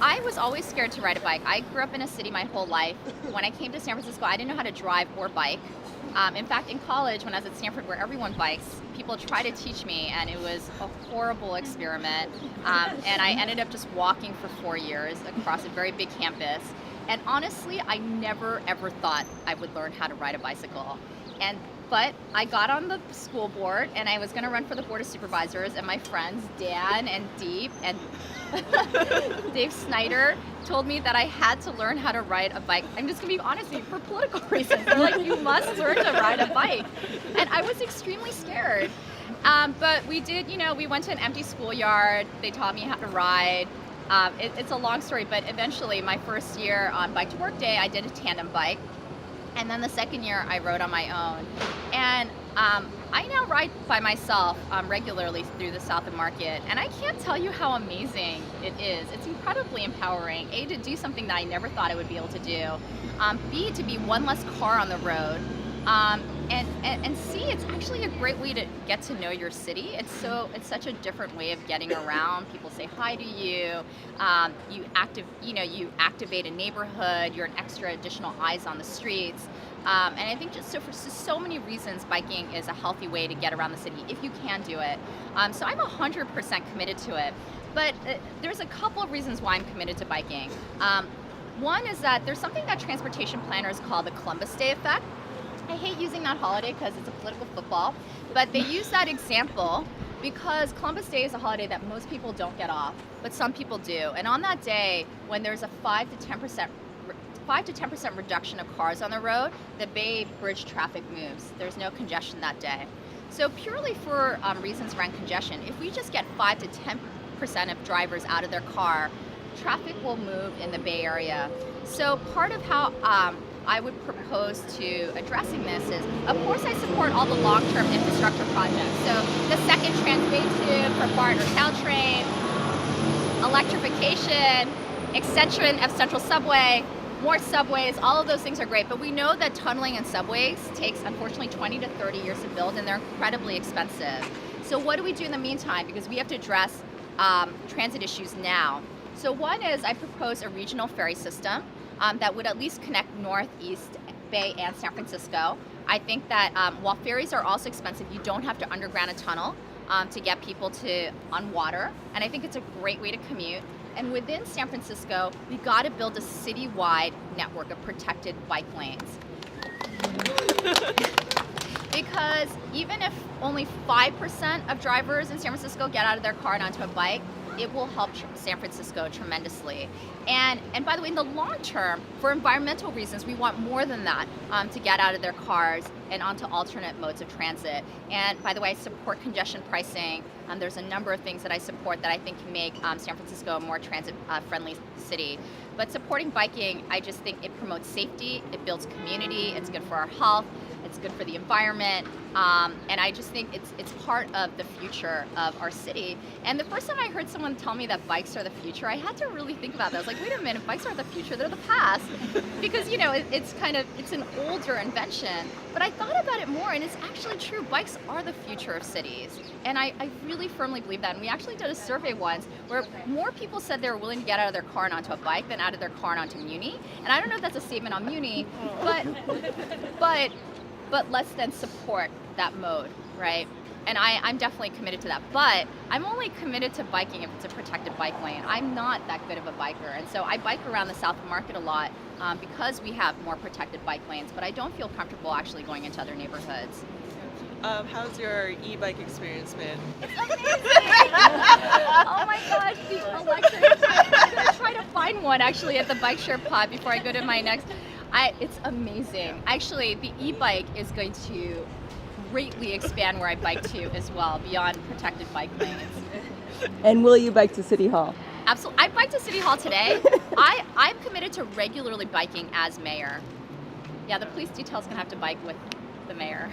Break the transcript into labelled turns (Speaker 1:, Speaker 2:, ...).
Speaker 1: I was always scared to ride a bike. I grew up in a city my whole life. When I came to San Francisco, I didn't know how to drive or bike. In fact, in college, when I was at Stanford, where everyone bikes, people tried to teach me, and it was a horrible experiment. And I ended up just walking for 4 years across a very big campus. And honestly, I never, ever thought I would learn how to ride a bicycle. But I got on the school board, and I was going to run for the board of supervisors, and my friends Dan and Deep and Dave Snyder told me that I had to learn how to ride a bike. I'm just going to be honest with you, for political reasons. They're like, you must learn to ride a bike. And I was extremely scared. But we did, we went to an empty schoolyard. They taught me how to ride. It's a long story, but eventually my first year on Bike to Work Day, I did a tandem bike. And then the second year I rode on my own. And I now ride by myself regularly through the South of Market. And I can't tell you how amazing it is. It's incredibly empowering. A, to do something that I never thought I would be able to do. B, to be one less car on the road. And C, it's actually a great way to get to know your city. It's such a different way of getting around. People say hi to you. You activate a neighborhood. You're an extra additional eyes on the streets. And I think for so many reasons, biking is a healthy way to get around the city if you can do it. So I'm 100% committed to it. But there's a couple of reasons why I'm committed to biking. One is that there's something that transportation planners call the Columbus Day effect. I hate using that holiday because it's a political football, but they use that example because Columbus Day is a holiday that most people don't get off, but some people do. And on that day, when there's a 5 to 10% reduction of cars on the road, the Bay Bridge traffic moves. There's no congestion that day. So purely for reasons around congestion, if we just get 5 to 10% of drivers out of their car, traffic will move in the Bay Area. So part of how I would propose to addressing this is, of course, I support all the long-term infrastructure projects. So the second Transbay tube for BART or Caltrain, electrification, extension of Central Subway, more subways, all of those things are great. But we know that tunneling in subways takes, unfortunately, 20 to 30 years to build, and they're incredibly expensive. So what do we do in the meantime? Because we have to address transit issues now. So one is I propose a regional ferry system that would at least connect North, East Bay, and San Francisco. I think that while ferries are also expensive, you don't have to underground a tunnel to get people on water. And I think it's a great way to commute. And within San Francisco, we got to build a citywide network of protected bike lanes. Because even if only 5% of drivers in San Francisco get out of their car and onto a bike, it will help San Francisco tremendously. And by the way, in the long term, for environmental reasons, we want more than that to get out of their cars and onto alternate modes of transit. And by the way, I support congestion pricing. There's a number of things that I support that I think can make San Francisco a more transit-friendly city. But supporting biking, I just think it promotes safety, it builds community, it's good for our health, it's good for the environment, and I just think it's part of the future of our city. And the first time I heard someone tell me that bikes are the future, I had to really think about that. I was like, wait a minute, bikes aren't the future, they're the past. Because, it's an older invention. But I thought about it more, and it's actually true. Bikes are the future of cities. And I really firmly believe that. And we actually did a survey once where more people said they were willing to get out of their car and onto a bike than out of their car and onto Muni. And I don't know if that's a statement on Muni, but let's then support that mode, right? And I'm definitely committed to that. But I'm only committed to biking if it's a protected bike lane. I'm not that good of a biker. And so I bike around the South Market a lot because we have more protected bike lanes, but I don't feel comfortable actually going into other neighborhoods.
Speaker 2: How's your e-bike experience been?
Speaker 1: It's amazing! Oh my gosh, the electric. I'm going to try to find one actually at the bike share pod before I go to my next. It's amazing. Actually, the e-bike is going to greatly expand where I bike to as well, beyond protected bike lanes.
Speaker 3: And will you bike to City Hall?
Speaker 1: Absolutely. I biked to City Hall today. I'm committed to regularly biking as mayor. Yeah, the police detail's going to have to bike with the mayor.